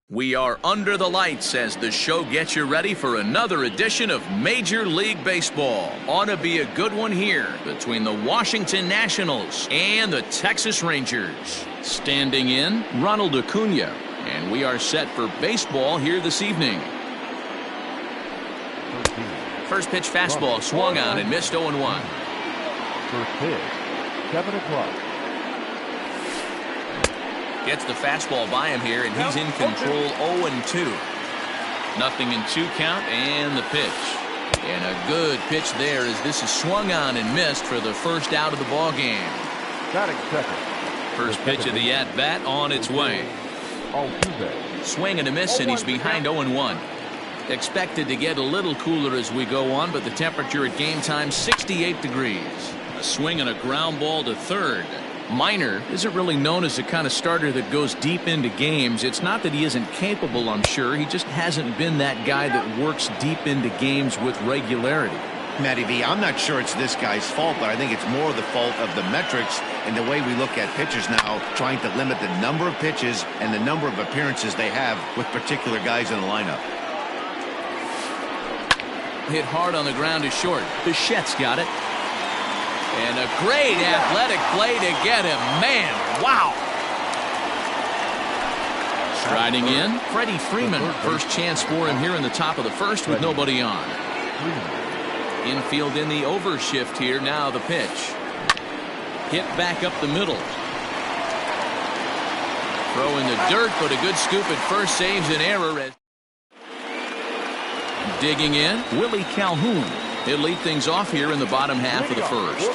We are under the lights as the show gets you ready for another edition of Major League Baseball. Ought to be a good one here between the Washington Nationals and the Texas Rangers. Standing in, Ronald Acuna, and we are set for baseball here this evening. First pitch fastball swung on and missed 0-1. First pitch, 7 o'clock. Gets the fastball by him here, and he's in control. 0-2. Nothing in 2 count, and the pitch. And a good pitch there as this is swung on and missed for the first out of the ball game. Batting second. First pitch of the at-bat on its way. Swing and a miss, and he's behind 0-1. Expected to get a little cooler as we go on, but the temperature at game time, 68 degrees. A swing and a ground ball to third. Minor isn't really known as the kind of starter that goes deep into games. It's not that he isn't capable, I'm sure. He just hasn't been that guy that works deep into games with regularity. Matty V, I'm not sure it's this guy's fault, but I think it's more the fault of the metrics and the way we look at pitchers now, trying to limit the number of pitches and the number of appearances they have with particular guys in the lineup. Hit hard on the ground to short. Bichette's got it. And a great athletic play to get him. Man, wow. Striding in, Freddie Freeman. First chance for him here in the top of the first with nobody on. Infield in the overshift here. Now the pitch. Hit back up the middle. Throw in the dirt, but a good scoop at first saves an error. Digging in, Willie Calhoun. He'll lead things off here in the bottom half of the first.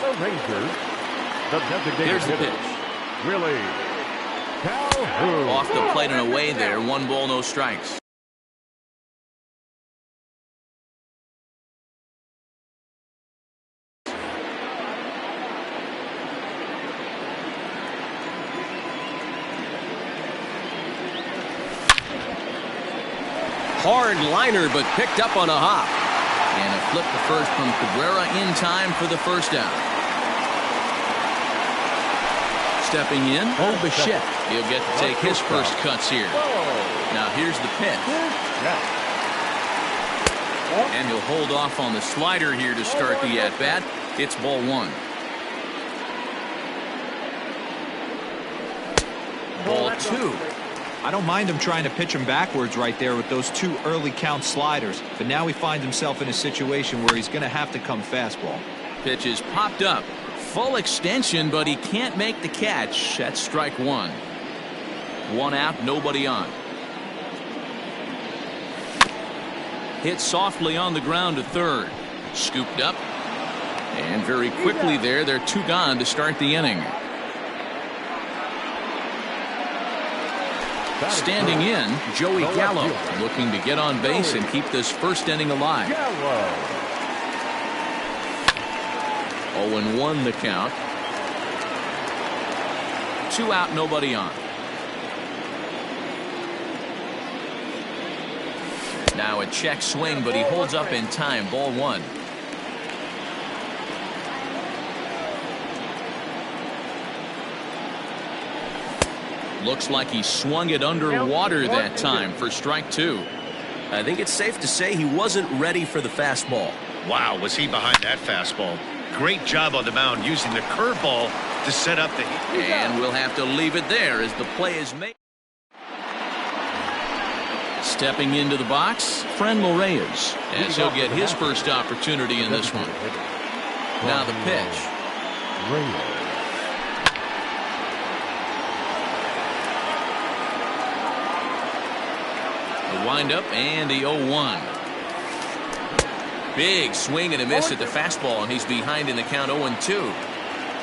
Here's the pitch. Willie Calhoun. Off the plate and away there. 1 ball, no strikes. Hard liner, but picked up on a hop. And a flip to first from Cabrera in time for the first out. Stepping in, Bichette. He'll get to take his first cuts here. Now here's the pitch. And he'll hold off on the slider here to start the at-bat. It's ball 1. Ball 2. I don't mind him trying to pitch him backwards right there with those 2 early count sliders, but now he finds himself in a situation where he's going to have to come fastball. Pitch is popped up. Full extension, but he can't make the catch. That's strike 1. 1 out, nobody on. Hit softly on the ground to third. Scooped up. And very quickly there, they're 2 gone to start the inning. Standing in, Joey Gallo, looking to get on base and keep this first inning alive. 0-1 the count. 2 out, nobody on. Now a check swing, but he holds up in time. Ball 1. Looks like he swung it underwater that time for strike 2. I think it's safe to say he wasn't ready for the fastball. Wow, was he behind that fastball. Great job on the mound using the curveball to set up the heat. And we'll have to leave it there as the play is made. Stepping into the box, Franmil Reyes, as he'll get his first opportunity in this one. Now the pitch. The windup and the 0-1. Big swing and a miss at the fastball, and he's behind in the count. 0-2.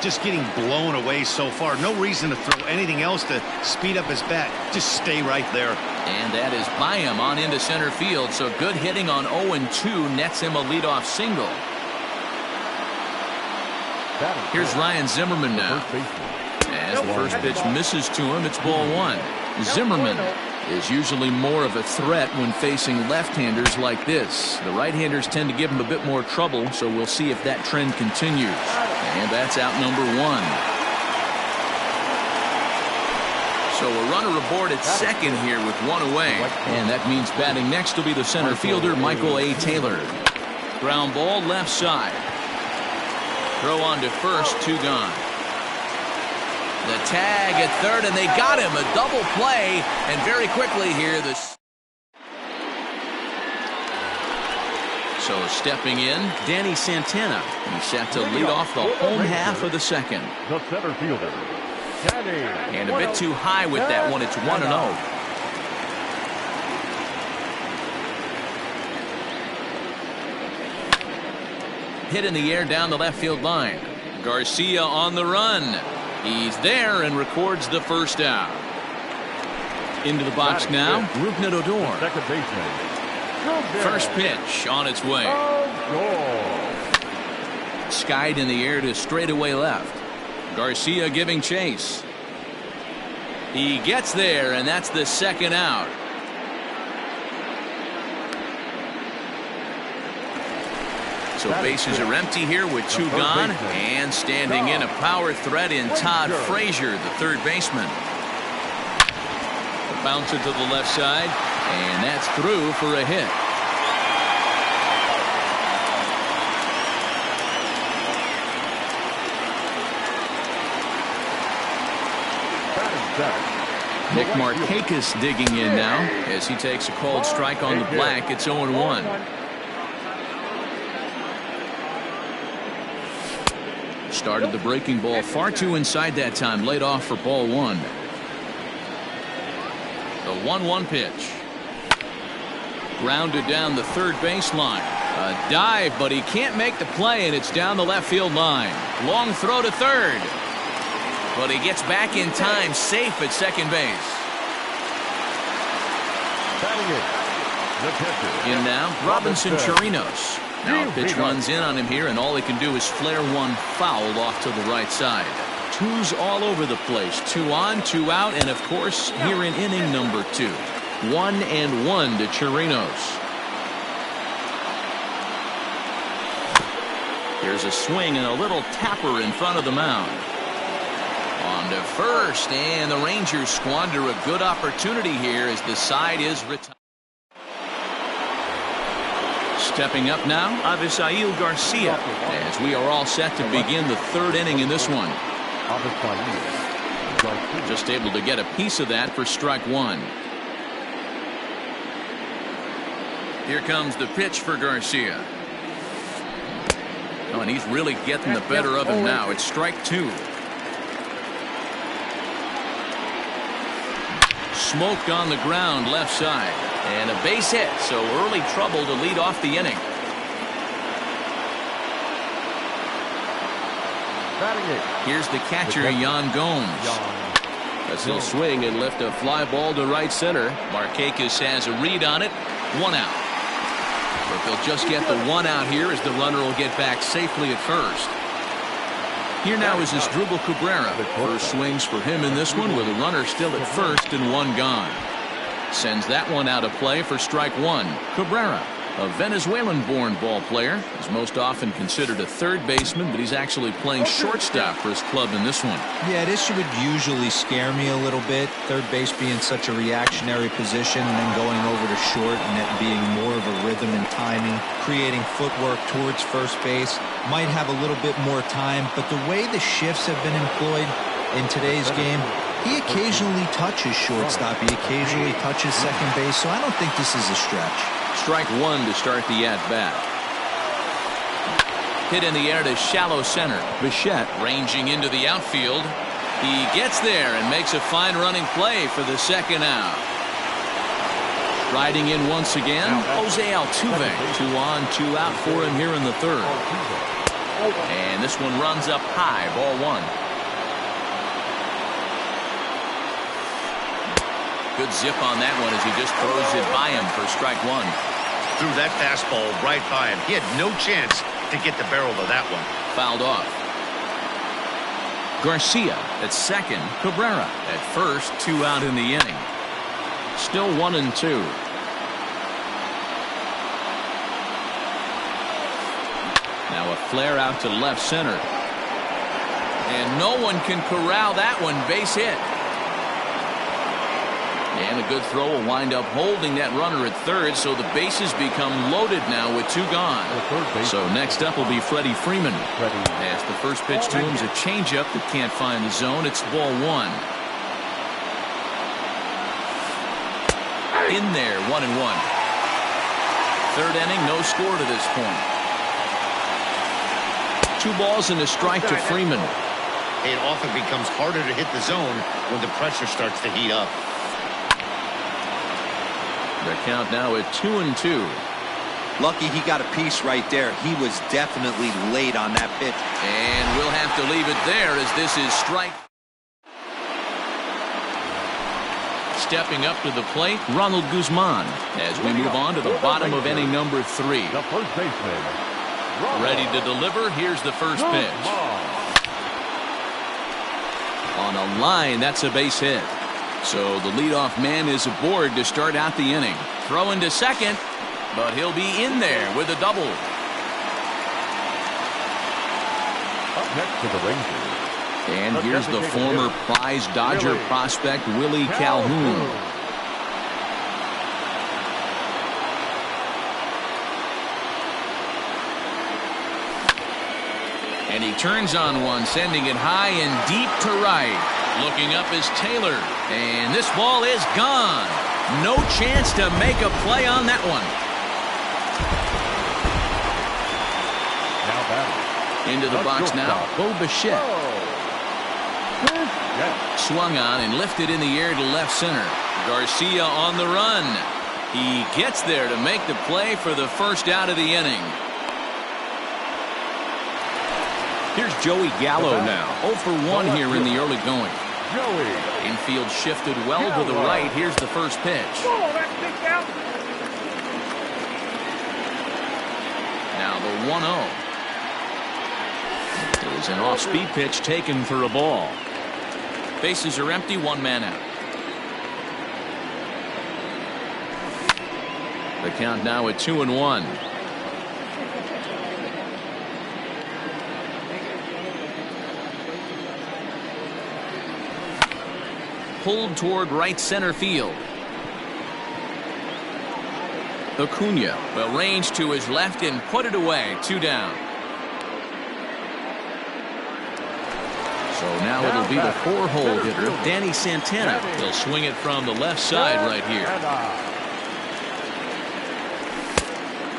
Just getting blown away so far. No reason to throw anything else to speed up his bat. Just stay right there. And that is by him on into center field. So good hitting on 0-2 nets him a leadoff single. Here's Ryan Zimmerman now. As the first pitch misses to him, it's ball 1. Zimmerman is usually more of a threat when facing left-handers like this. The right-handers tend to give him a bit more trouble, so we'll see if that trend continues. And that's out number 1. So a runner aboard at second here with one away. And that means batting next will be the center fielder, Michael A. Taylor. Ground ball left side. Throw on to first, 2 gone. The tag at third, and they got him. A double play, and very quickly here, So stepping in, Danny Santana. He's set to lead off the home half of the second. The center fielder, Danny. And a bit too high with that one. It's 1-0. Hit in the air down the left field line. Garcia on the run. He's there and records the first out. Into the box now, Rougned Odor. Second baseman. First pitch on its way. Skied in the air to straightaway left. Garcia giving chase. He gets there, and that's the second out. So bases are empty here with 2 gone, and standing in a power threat in Todd Frazier, the third baseman. A bouncer to the left side, and that's through for a hit. Nick Markakis digging in now as he takes a called strike on the black. It's 0-1. Started the breaking ball far too inside that time. Laid off for ball 1. The 1-1 pitch. Grounded down the third baseline. A dive, but he can't make the play, and it's down the left field line. Long throw to third. But he gets back in time, safe at second base. In now, Robinson Chirinos. Now a pitch runs in on him here, and all he can do is flare one foul off to the right side. 2's all over the place. 2 on, 2 out, and of course, here in inning number 2. 1-1 to Chirinos. Here's a swing and a little tapper in front of the mound. On to first, and the Rangers squander a good opportunity here as the side is retired. Stepping up now, Avisail Garcia, as we are all set to begin the third inning in this one. Just able to get a piece of that for strike 1. Here comes the pitch for Garcia. Oh, and he's really getting the better of him now. It's strike 2. Smoked on the ground left side, and a base hit, so early trouble to lead off the inning. Here's the catcher, Yan Gomes, as he'll swing and lift a fly ball to right center. Markakis has a read on it. 1 out, but they'll just get the 1 out here as the runner will get back safely at first. Here now is Asdrubal Cabrera. First swings for him in this one with a runner still at first and 1 gone. Sends that one out of play for strike 1. Cabrera, a Venezuelan-born ball player, is most often considered a third baseman, but he's actually playing shortstop for his club in this one. Yeah, this would usually scare me a little bit. Third base being such a reactionary position, and then going over to short and that being more of a rhythm and timing, creating footwork towards first base. Might have a little bit more time, but the way the shifts have been employed in today's game, he occasionally touches shortstop. He occasionally touches second base, so I don't think this is a stretch. Strike 1 to start the at-bat. Hit in the air to shallow center. Bichette ranging into the outfield. He gets there and makes a fine running play for the second out. Riding in once again, Jose Altuve. 2 on, 2 out for him here in the third. And this one runs up high, ball 1. Good zip on that one as he just throws it by him for strike 1. Threw that fastball right by him. He had no chance to get the barrel of that one. Fouled off. Garcia at second. Cabrera at first. 2 out in the inning. Still 1-2. Now a flare out to left center. And no one can corral that one. Base hit. And a good throw will wind up holding that runner at third, so the bases become loaded now with 2 gone. So next up will be Freddie Freeman. As the first pitch to him is a changeup that can't find the zone. It's ball 1. In there, 1-1. Third inning, no score to this point. 2 balls and a strike to Freeman. It often becomes harder to hit the zone when the pressure starts to heat up. The count now at 2-2. Lucky he got a piece right there. He was definitely late on that pitch. And we'll have to leave it there as this is strike. Stepping up to the plate, Ronald Guzman, as we move on to the bottom of inning number 3. The first baseman. Ready to deliver. Here's the first pitch. On a line, that's a base hit. So the leadoff man is aboard to start out the inning. Throw into second, but he'll be in there with a double. Up next to the Rangers. And here's the former prize Dodger prospect, Willie Calhoun. And he turns on one, sending it high and deep to right. Looking up is Taylor, and this ball is gone. No chance to make a play on that one. Now batting. Into the box now, Bo Bichette. Swung on and lifted in the air to left center. Garcia on the run. He gets there to make the play for the first out of the inning. Here's Joey Gallo now. 0 for 1 here in the early going. Infield shifted well to the right. Here's the first pitch. Now the 1-0. It is an off-speed pitch taken for a ball. Bases are empty, 1 man out. The count now at 2-1. Pulled toward right center field. Acuna will range to his left and put it away. 2 down. So now it'll be the 4-hole hitter, Danny Santana. He'll swing it from the left side right here.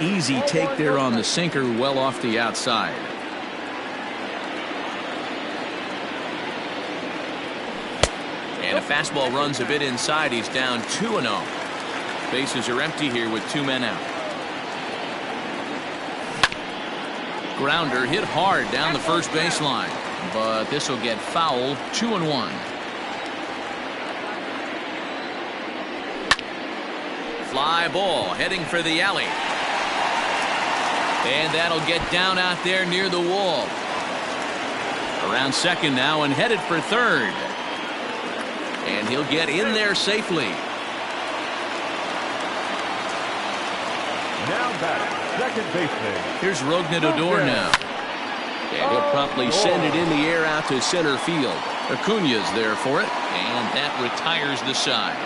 Easy take there on the sinker, well off the outside. And a fastball runs a bit inside. He's down 2-0. Bases are empty here with 2 men out. Grounder hit hard down the first baseline, but this will get fouled. 2-1. Fly ball heading for the alley. And that'll get down out there near the wall. Around second now and headed for third. And he'll get in there safely. Now batting, second baseman. Here's Rougned Odor now. And he'll promptly send it in the air out to center field. Acuna's there for it, and that retires the side.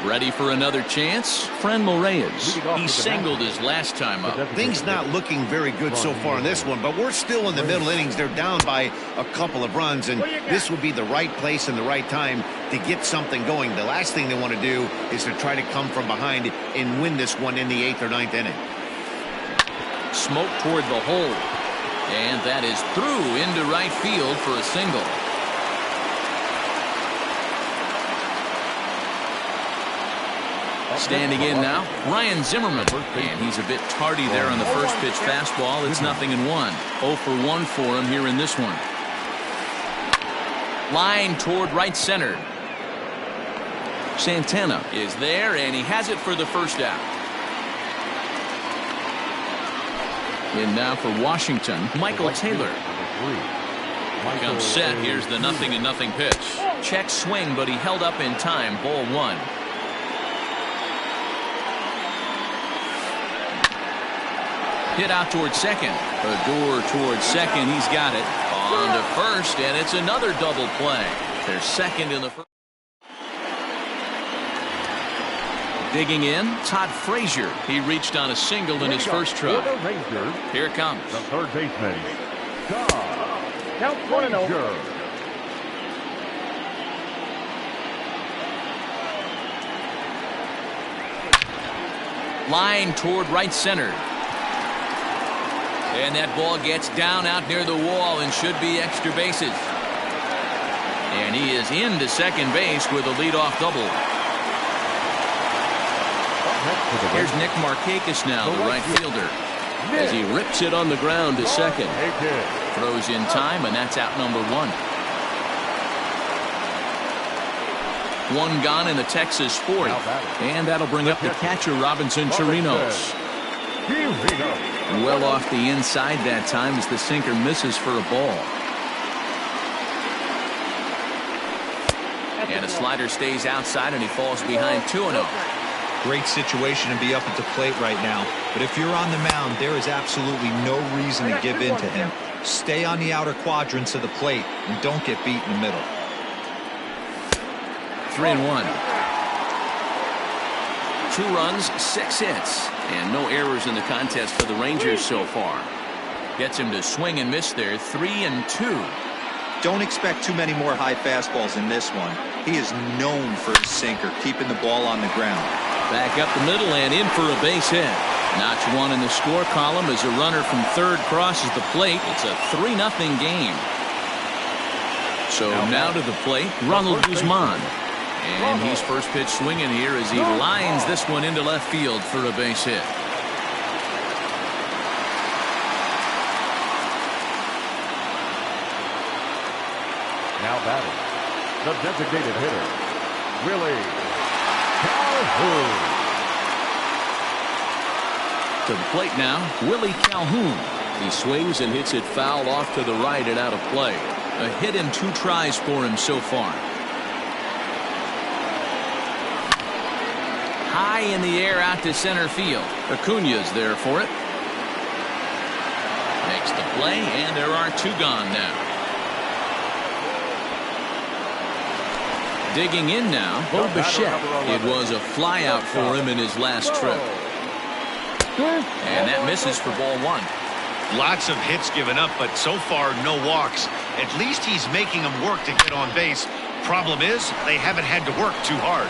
Ready for another chance? Franmil Reyes. He singled his last time up. Things not looking very good so far in this one, but we're still in the middle innings. They're down by a couple of runs, and this would be the right place and the right time to get something going. The last thing they want to do is to try to come from behind and win this one in the 8th or 9th inning. Smoke toward the hole, and that is through into right field for a single. Standing in now, Ryan Zimmerman, and he's a bit tardy there on the first pitch fastball. It's 0-1. 0 for 1 for him here in this one. Line toward right center. Santana is there, and he has it for the first out. In now for Washington, Michael Taylor. Comes set. Here's the 0-0 pitch. Check swing, but he held up in time. Ball 1. Hit out towards second. Odor towards second. He's got it. On to first, and it's another double play. They're second in the first. Digging in, Todd Frazier. He reached on a single in his first try. Here it comes. The third baseman, Todd Frazier. Line toward right center. And that ball gets down out near the wall and should be extra bases. And he is into second base with a leadoff double. Here's Nick Markakis now, the right fielder, as he rips it on the ground to second. Throws in time, and that's out number one. One gone in the Texas fourth, and that'll bring up the catcher, Robinson Chirinos. Well off the inside that time as the sinker misses for a ball. And a slider stays outside, and he falls behind 2-0. Great situation to be up at the plate right now. But if you're on the mound, there is absolutely no reason to give in to him. Stay on the outer quadrants of the plate and don't get beat in the middle. 3-1. 2 runs, 6 hits, and no errors in the contest for the Rangers so far. Gets him to swing and miss there. 3-2. Don't expect too many more high fastballs in this one. He is known for his sinker, keeping the ball on the ground. Back up the middle and in for a base hit. Notch one in the score column as a runner from third crosses the plate. It's a 3-0 game. So now to the plate, Ronald Guzman. And he's first pitch swinging here as he lines this one into left field for a base hit. Now batting, the designated hitter, Willie Calhoun. To the plate now, Willie Calhoun. He swings and hits it foul off to the right and out of play. A hit in 2 tries for him so far. High in the air out to center field. Acuna's there for it. Makes the play, and there are 2 gone now. Digging in now, Bo Bichette. It was a flyout for him in his last trip. And that misses for ball 1. Lots of hits given up, but so far no walks. At least he's making them work to get on base. Problem is, they haven't had to work too hard.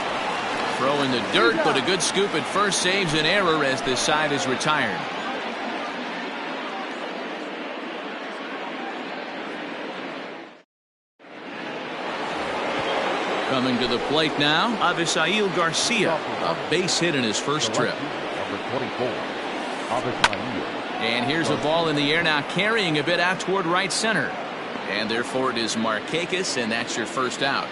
Throw in the dirt, but a good scoop at first saves an error as this side is retired. Coming to the plate now, Avisail Garcia. A base hit in his first trip. Number 24, Avisail. And here's a ball in the air now, carrying a bit out toward right center. And therefore it is Markakis, and that's your first out.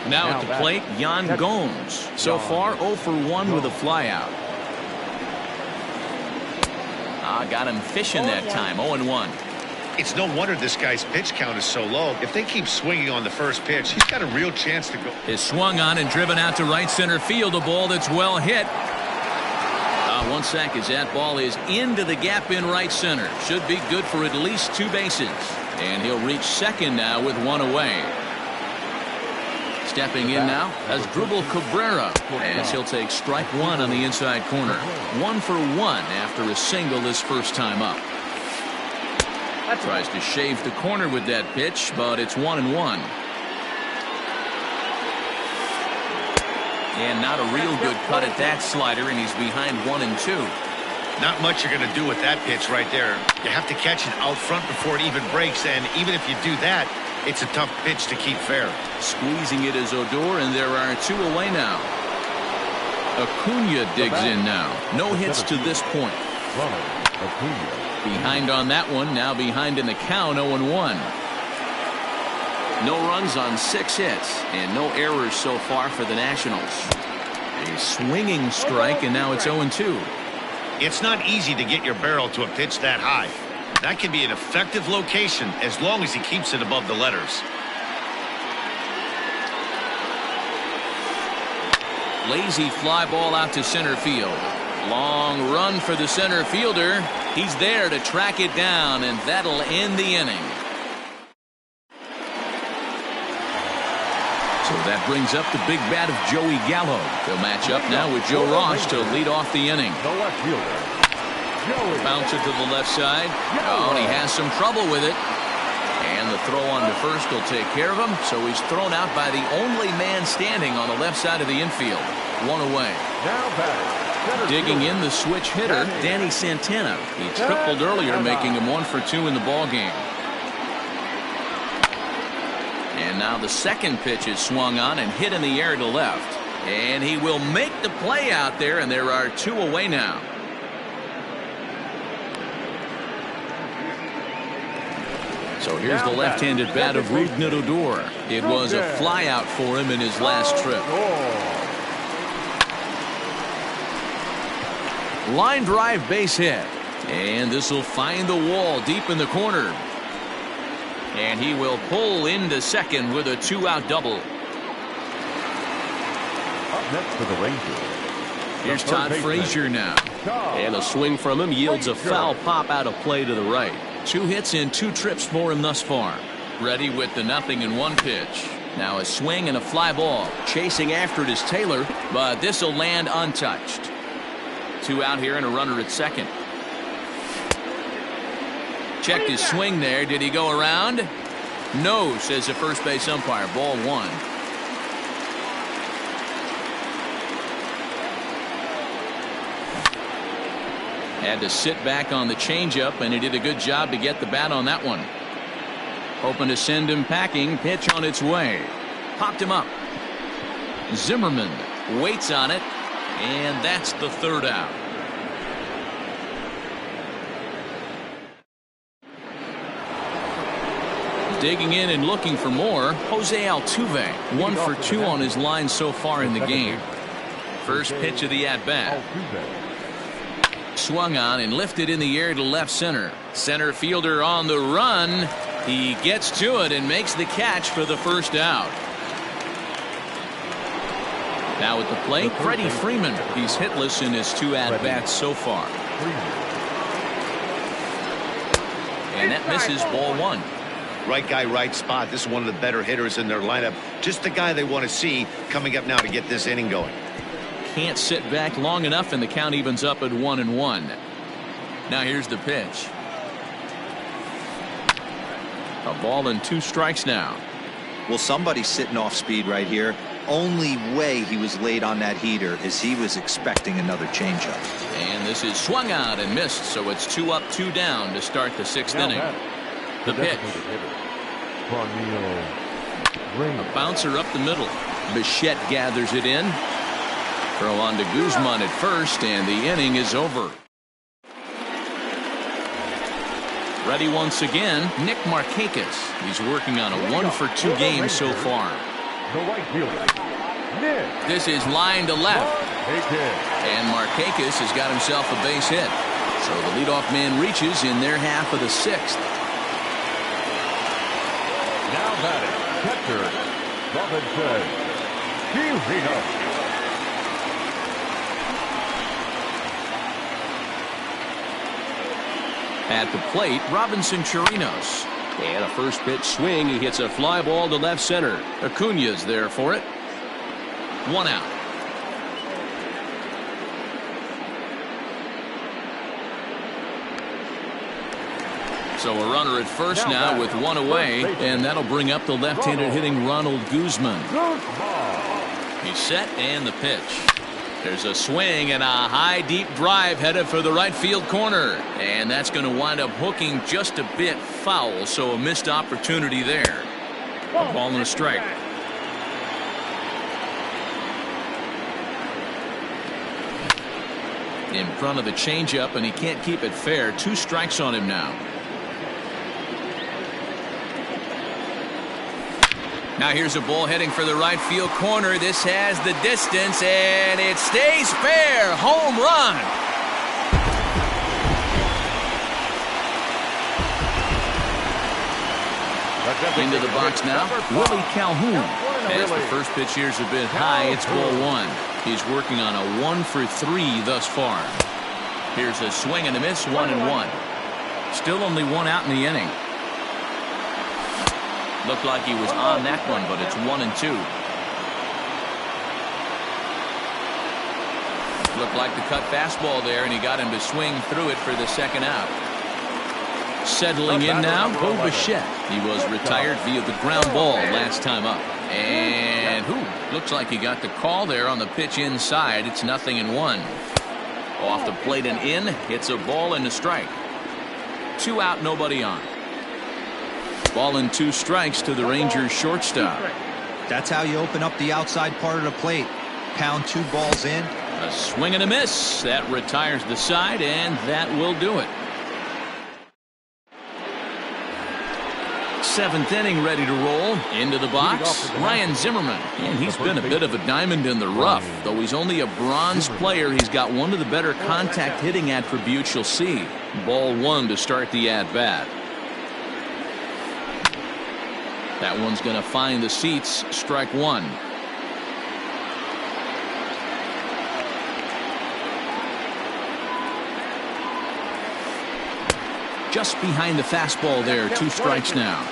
Now at the plate, Yan Gomes. So far 0 for 1 with a flyout. Got him fishing that time. 0-1. It's no wonder this guy's pitch count is so low. If they keep swinging on the first pitch, he's got a real chance to go. Is swung on and driven out to right center field. A ball that's well hit. 1 sec as that ball is into the gap in right center. Should be good for at least 2 bases. And he'll reach second now with 1 away. Stepping in now as Drupal Cabrera, as he'll take strike 1 on the inside corner. 1 for 1 after a single this first time up. Tries to shave the corner with that pitch, but it's 1-1. And not a real good cut at that slider, and he's behind 1-2. Not much you're going to do with that pitch right there. You have to catch it out front before it even breaks, and even if you do that, it's a tough pitch to keep fair. Squeezing it is Odor, and there are 2 away now. Acuna digs in now. No hits to this point. Behind on that one, now behind in the count, 0-1. No runs on 6 hits, and no errors so far for the Nationals. A swinging strike, and now it's 0-2. It's not easy to get your barrel to a pitch that high. That can be an effective location as long as he keeps it above the letters. Lazy fly ball out to center field. Long run for the center fielder. He's there to track it down, and that'll end the inning. So that brings up the big bat of Joey Gallo. They'll match up now with Joe Ross to lead off the inning. The left fielder, Joey. Bounce it to the left side. Oh, and he has some trouble with it. And the throw on to first will take care of him. So he's thrown out by the only man standing on the left side of the infield. One away. Now batting. Digging in the switch hitter, Danny Santana. He tripled earlier, making him 1 for 2 in the ball game. And now the second pitch is swung on and hit in the air to left. And he will make the play out there, and there are 2 away now. So here's the left-handed bat of Rougned Odor. It was a flyout for him in his last trip. Line drive base hit. And this will find the wall deep in the corner. And he will pull into second with a 2-out double. Up next for the Rangers. Here's Todd Frazier now. And a swing from him yields a foul pop out of play to the right. 2 hits in 2 trips for him thus far. Ready with the 0-1 pitch. Now a swing and a fly ball. Chasing after it is Taylor. But this will land untouched. 2 out here and a runner at second. Checked his swing there. Did he go around? No, says the first base umpire. Ball 1. Had to sit back on the changeup, and he did a good job to get the bat on that one. Hoping to send him packing. Pitch on its way. Popped him up. Zimmerman waits on it, and that's the 3rd out. Digging in and looking for more, Jose Altuve. 1 for 2 on his line so far in the game. First pitch of the at-bat. Swung on and lifted in the air to left center. Center fielder on the run. He gets to it and makes the catch for the 1st out. Now at the plate, Freddie Freeman. He's hitless in his 2 at-bats so far. And that misses ball 1. Right guy, right spot. This is one of the better hitters in their lineup. Just the guy they want to see coming up now to get this inning going. Can't sit back long enough, and the count evens up at 1-1. Now here's the pitch. A ball and 2 strikes now. Well, somebody's sitting off speed right here. Only way he was late on that heater is he was expecting another changeup. And this is swung out and missed, so it's 2 up, 2 down to start the 6th inning. The pitch. A bouncer up the middle. Bichette gathers it in. Throw on to Guzman at first, and the inning is over. Ready once again, Nick Markakis. He's working on a 1 for 2 game so far. The right fielder, Nick. This is line to left. And Markakis has got himself a base hit. So the leadoff man reaches in their half of the 6th. Now batting, catcher, Robinson Chirinos. At the plate, Robinson Chirinos. And a first pitch swing. He hits a fly ball to left center. Acuna's there for it. 1 out. So a runner at first now with 1 away, and that'll bring up the left-handed hitting Ronald Guzman. He's set, and the pitch. There's a swing and a high deep drive headed for the right field corner, and that's going to wind up hooking just a bit foul, so a missed opportunity there. A ball and a strike. In front of the changeup, and he can't keep it fair. 2 strikes on him now. Now here's a ball heading for the right field corner. This has the distance, and it stays fair. Home run. Into the box now, Willie Calhoun. As the first pitch here's a bit high, it's ball 1. He's working on a 1 for 3 thus far. Here's a swing and a miss, 1-1. Still only 1 out in the inning. Looked like he was on that one, but it's 1-2. Looked like the cut fastball there, and he got him to swing through it for the second out. Settling in now, Bo Bichette. He was retired via the ground ball last time up. And looks like he got the call there on the pitch inside. It's 0-1. Off the plate and in, hits a ball and a strike. 2 out, nobody on. Ball and 2 strikes to the Rangers shortstop. That's how you open up the outside part of the plate. Pound 2 balls in. A swing and a miss. That retires the side, and that will do it. 7th inning ready to roll. Into the box, Ryan Zimmerman. And he's been a bit of a diamond in the rough. Though he's only a bronze player, he's got one of the better contact hitting attributes you'll see. Ball 1 to start the at-bat. That one's going to find the seats. Strike 1. Just behind the fastball there. 2 strikes now.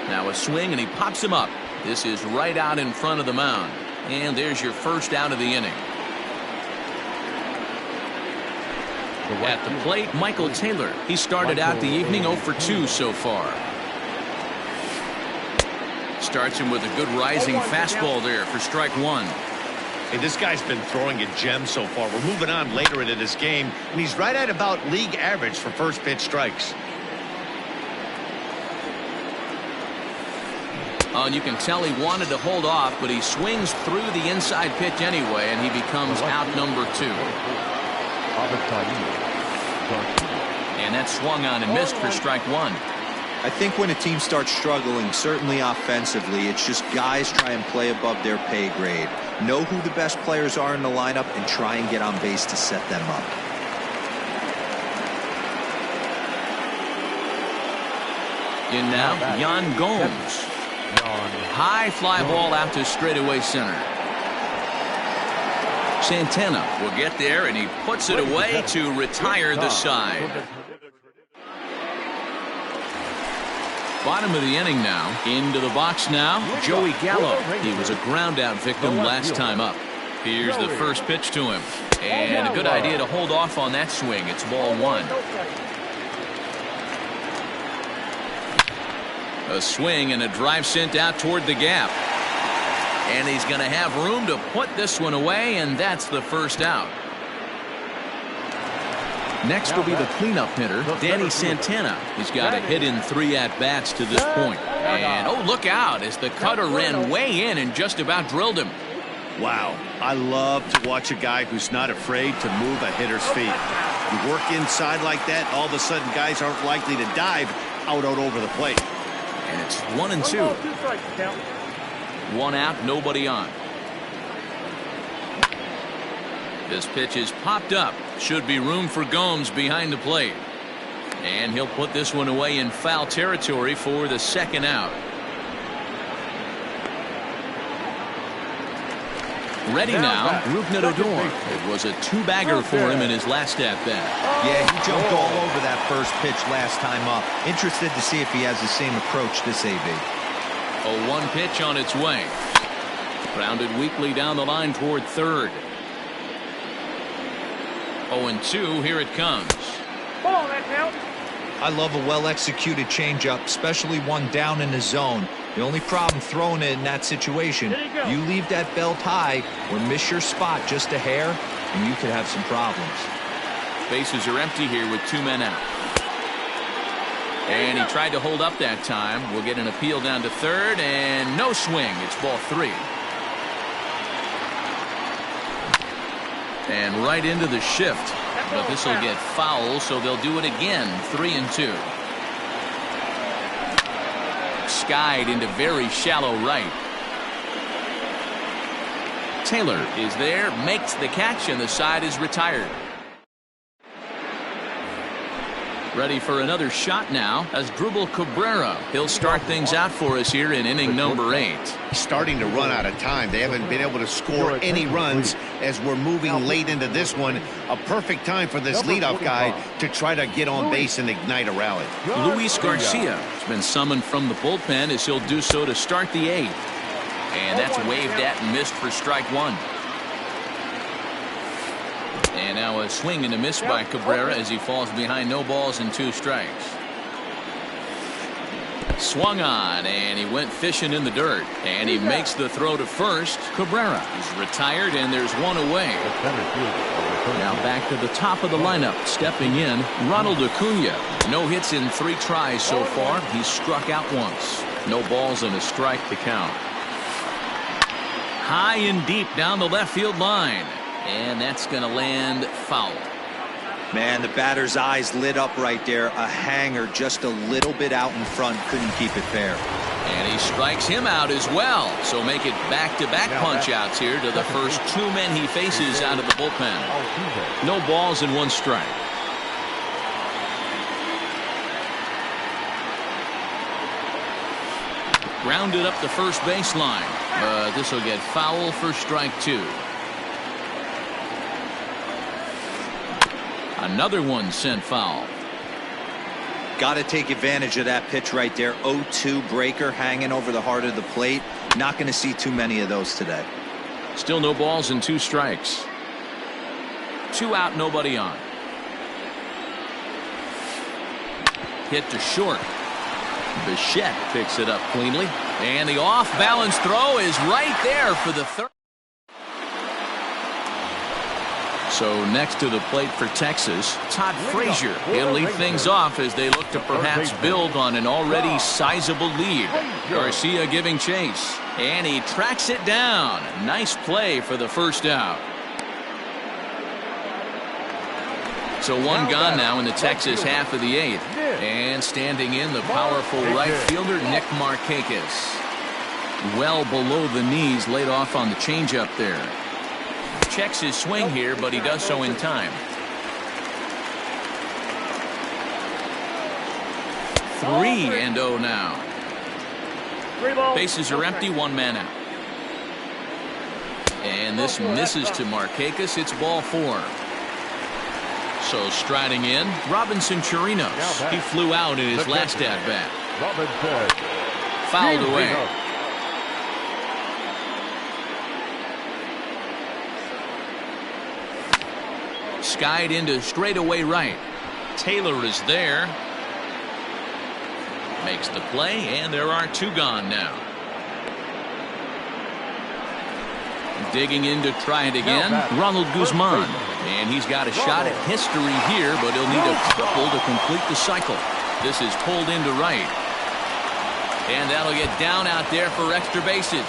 Now a swing, and he pops him up. This is right out in front of the mound. And there's your first out of the inning. At the plate, Michael Taylor. He started out the evening 0 for 2 so far. Starts him with a good rising fastball there for strike 1. Hey, this guy's been throwing a gem so far. We're moving on later into this game, and he's right at about league average for first pitch strikes. Oh, and you can tell he wanted to hold off, but he swings through the inside pitch anyway, and he becomes out number 2. And that swung on and missed for strike 1. I think when a team starts struggling, certainly offensively, it's just guys try and play above their pay grade. Know who the best players are in the lineup and try and get on base to set them up. In now, Yan Gomes. High fly ball out to straightaway center. Santana will get there, and he puts it away to retire the side. Bottom of the inning now. Into the box now, Joey Gallo. He was a ground out victim last time up. Here's the first pitch to him. And a good idea to hold off on that swing. It's ball 1. A swing and a drive sent out toward the gap. And he's going to have room to put this one away, and that's the first out. Next will be the cleanup hitter, Danny Santana. He's got a hit in 3 at-bats to this point. And, oh, look out as the cutter ran way in and just about drilled him. Wow, I love to watch a guy who's not afraid to move a hitter's feet. You work inside like that, all of a sudden guys aren't likely to dive out over the plate. And it's 1-2. 1 out, nobody on. This pitch is popped up. Should be room for Gomes behind the plate. And he'll put this one away in foul territory for the second out. Ready now, Rougned Odor. It was a 2-bagger for him in his last at-bat. Yeah, he jumped all over that first pitch last time up. Interested to see if he has the same approach this AB. A 1 pitch on its way. Grounded weakly down the line toward third. 0-2, here it comes. I love a well-executed changeup, especially one down in the zone. The only problem throwing it in that situation, you leave that belt high or miss your spot just a hair, and you could have some problems. Bases are empty here with 2 men out. And he tried to hold up that time. We'll get an appeal down to third, and no swing. It's ball 3. And right into the shift. But this will get foul, so they'll do it again. 3-2. Skied into very shallow right. Taylor is there, makes the catch, and the side is retired. Ready for another shot now as Dribble Cabrera. He'll start things out for us here in inning number 8. Starting to run out of time. They haven't been able to score any runs as we're moving late into this one. A perfect time for this leadoff guy to try to get on base and ignite a rally. Luis Garcia has been summoned from the bullpen as he'll do so to start the 8th. And that's waved at and missed for strike 1. And now a swing and a miss by Cabrera as he falls behind, no balls and 2 strikes. Swung on and he went fishing in the dirt, and he makes the throw to first. Cabrera is retired and there's 1 away. Now back to the top of the lineup, stepping in, Ronald Acuna. No hits in 3 tries so far. He's struck out once. No balls and a strike to count. High and deep down the left field line. And that's going to land foul. Man, the batter's eyes lit up right there. A hanger just a little bit out in front. Couldn't keep it fair. And he strikes him out as well. So make it back-to-back punch-outs here to the first 2 men he faces out of the bullpen. No balls and 1 strike. Grounded up the first baseline. This will get foul for strike 2. Another one sent foul. Got to take advantage of that pitch right there. 0-2 breaker hanging over the heart of the plate. Not going to see too many of those today. Still no balls and 2 strikes. 2 out, nobody on. Hit to short. Bichette picks it up cleanly. And the off-balance throw is right there for the third. So next to the plate for Texas, Todd Frazier. He'll lead things off as they look to perhaps build on an already sizable lead. Garcia giving chase. And he tracks it down. Nice play for the first out. So 1 gone now in the Texas half of the 8th. And standing in, the powerful right fielder, Nick Markakis. Well below the knees, laid off on the changeup there. Checks his swing here, but he does so in time. 3-0 now. Bases are empty, 1 man out. And this misses to Markakis. It's ball 4. So striding in, Robinson Chirinos. He flew out in his last at-bat. Fouled away. Skied into straightaway right. Taylor is there. Makes the play, and there are 2 gone now. Digging in to try it again, Ronald Guzman. And he's got a shot at history here, but he'll need a triple to complete the cycle. This is pulled into right. And that'll get down out there for extra bases.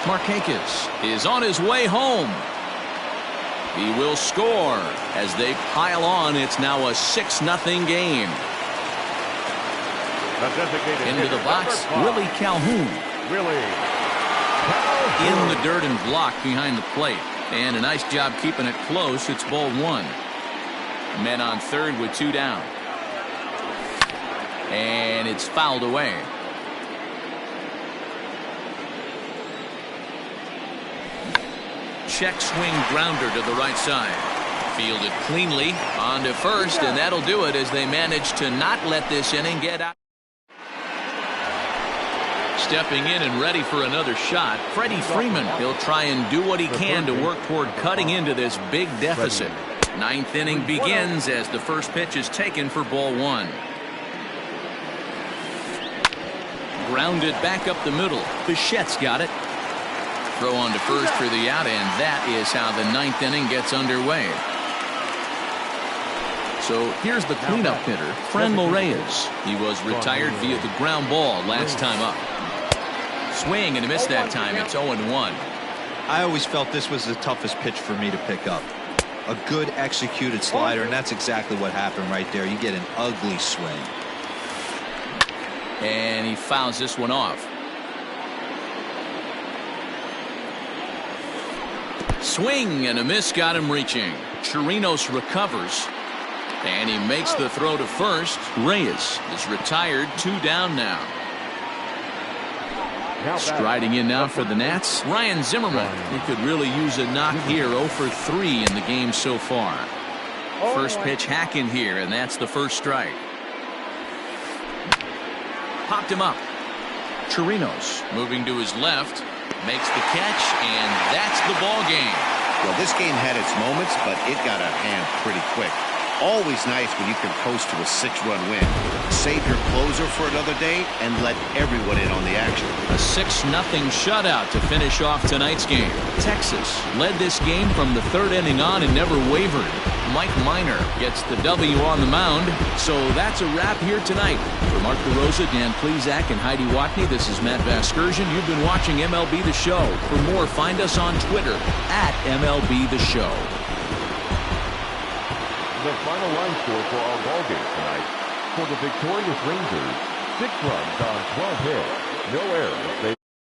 Markakis is on his way home. He will score as they pile on. It's now a 6-0 game. Into the box, Willie Calhoun. In the dirt and blocked behind the plate. And a nice job keeping it close. It's ball 1. Men on third with 2 down. And it's fouled away. Check swing grounder to the right side. Fielded cleanly on to first, and that'll do it as they manage to not let this inning get out. Stepping in and ready for another shot, Freddie Freeman. He'll try and do what he can to work toward cutting into this big deficit. 9th inning begins as the first pitch is taken for ball 1. Grounded back up the middle. Bichette's got it. Throw on to first for the out, and that is how the 9th inning gets underway. So here's the cleanup hitter, Franmil Reyes. He was retired via the ground ball last time up. Swing and a miss that time. It's 0-1. I always felt this was the toughest pitch for me to pick up. A good executed slider, and that's exactly what happened right there. You get an ugly swing. And he fouls this one off. Swing and a miss got him reaching. Chirinos recovers. And he makes the throw to first. Reyes is retired, 2 down now. Striding in now for the Nats, Ryan Zimmerman. He could really use a knock here. 0 for 3 in the game so far. First pitch hack in here, and that's the first strike. Popped him up. Chirinos moving to his left, makes the catch, and that's the ball game. Well, this game had its moments, but it got out of hand pretty quick. Always nice when you can coast to a 6-run win. Save your closer for another day and let everyone in on the action. A 6-0 shutout to finish off tonight's game. Texas led this game from the 3rd inning on and never wavered. Mike Minor gets the W on the mound. So that's a wrap here tonight. For Mark DeRosa, Dan Plesac, and Heidi Watney, this is Matt Vasgersian. You've been watching MLB The Show. For more, find us on Twitter at MLB The Show. The final line score for our ball game tonight. For the victorious Rangers, 6 runs on 12 hits, no errors.